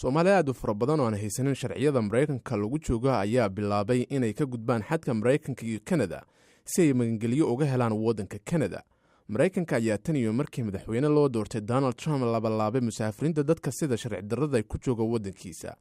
Soomaali aad u fara badan oo aan haysanin sharciyada Mareykanka lagu joogo ayaa bilaabay inay ka gudbaan xadka Mareykanka iyo Canada si ay magangeliyo uga helaan waddanka Canada. Mareykanka ayaa tan iyo markii madaxweyne loo doortay Donald Trump laabay musaafiriinta dadka sida sharci darrada ay ku jooga waddankiisa.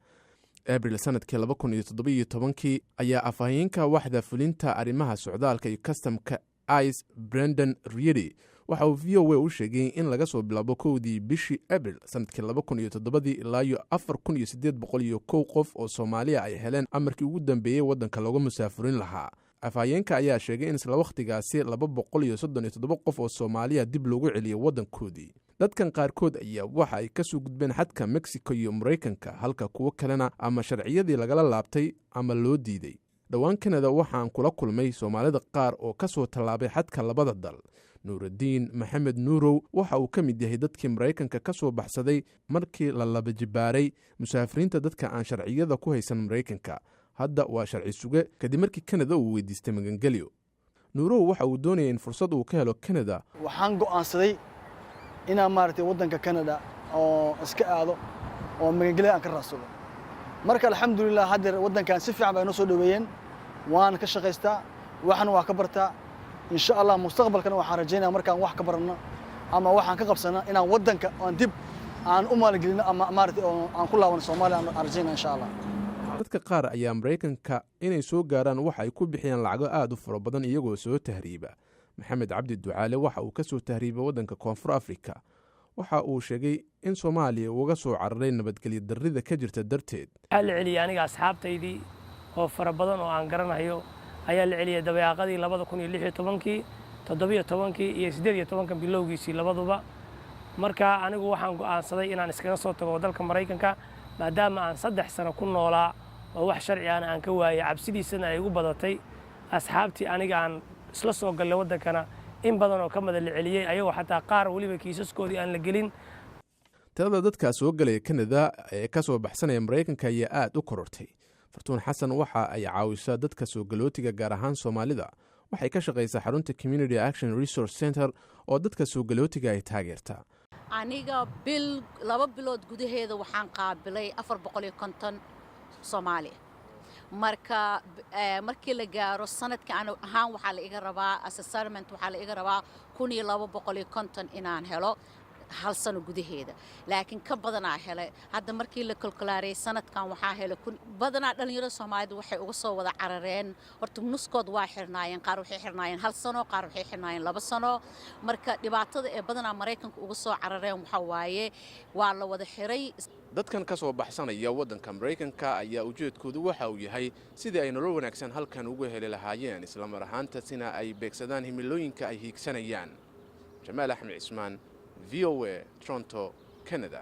Abril sanadkii 2017 ayaa afhayeenka waxda fulinta arrimaha socdaalka iyo customka ICE Brendan Reedy waxa uu VOA u sheegay in laga soo bilaabo kowdii bishii Abril sanadkii 2007 ilaa 4801 qof oo Soomaaliya ay heleen amarkii ugu dambeeyay waddanka looga musaafirin lahaa. Afhayeenka ayaa sheegay in isla waqtigaasi 237 qof oo Soomaaliya dib loogu celiyay waddankoodii. dadkan qaarkood ayaa waxa ay ka soo gudbeen xadka Mexico iyo Mareykanka halka kuwa kalena ama sharciyadii lagala laabtay ama loo diiday. dhawaan Canada waxaan kula kulmay Soomaalida qaar oo ka soo tallaabay xadka labada dal. Nuuruddin Maxamed Nuurow waxa uu ka mid yahay dadkii Mareykanka ka soo baxsaday markii la laba jibaaray musaafiriinta dadka aan sharciyada ku haysan Mareykanka. hadda waa sharci suge kadib markii Canada uu weydiistay magangelyo. Nuurow waxa uu doonayay in fursad uu ka helo Canada. waxaan go'aansaday inaan maartay waddanka Canada oo iska aado oo magangelyo aan ka raadsado. marka alxamdulillah hadda waddankan si fiican bay noo soo dhaweeyeen waan ka shaqaystaa waxaan wax ka bartaa insha Allah mustaqbalkana waxaan rajaynayaa markaan wax ka barano ama waxaan ka qabsana inaan waddanka aan dib aan u maalgelino ama maartay oo aan ku laabano Soomaaliya aan rajaynaa insha Allah. dadka qaar ayaa Mareykanka inay soo gaaraan waxa ay ku bixiyaan lacago aad u fara badan iyagoo soo tahriiba. Maxamed Cabdi Ducaale waxa uu ka soo tahriibay waddanka Koonfur Afrika. waxa uu sheegay in Soomaaliya uga soo cararay nabadgelyo darrida ka jirta darteed. hal celiya aniga asxaabtaydii oo fara badan oo aan garanayo ayaa la celiyay dabeeqadii 2016 17 iyo 18 bilowgiisii labaduba. marka anigu waxaan go'aansaday inaan iskaga soo tago dalka Mareykanka maadaama aan 3 sano ku noolaa oo wax sharci aan ka waayay cabsidiisana ay ugu badatay. asxaabtii aniga aan isla soo galay waddankana in badan oo ka mid la celiyay ayagoo xataa qaar waliba kiisaskoodii aan la gelin. tirada dadka soo galay Canada ee ka soo baxsanaya Mareykanka ayaa aad u korortay. Fartuun Xasan waxa ay caawisaa dadka soo galootiga gaar ahaan Soomaalida. waxay ka shaqaysaa xarunta Community Action Resource Center oo dadka soo galootiga ay taageertaa. aniga laba bilood gudaheeda waxaan qaabilay 450 Soomaali. marka markii la gaaro sanadka ahaan waxaa la iga rabaa assessment waxaa la iga rabaa 1250 inaan helo hal sano gudaheeda. laakiin ka badanaa helay hadda markii la kalkulaaray sanadkan waxaa helay badanaa dhalinyarada Soomaalida waxay uga soo wada carareen horta nuskood waa xirnaayeen qaar waxay xirnaayeen hal sano qaar waxay xirnaayeen 2 sano. marka dhibaatada ee badanaa Mareykanka uga soo carareen waxa waaye waa la wada xiray. dadkan ka soo baxsanaya waddanka Mareykanka ayaa ujeedkoodu waxa uu yahay sidii ay nolol wanaagsan halkan ugu heli lahaayeen isla mar ahaantaasina ay beegsadaan himilooyinka ay hiigsanayaan. Jamaal Axmed Cismaan VOA Toronto, Canada.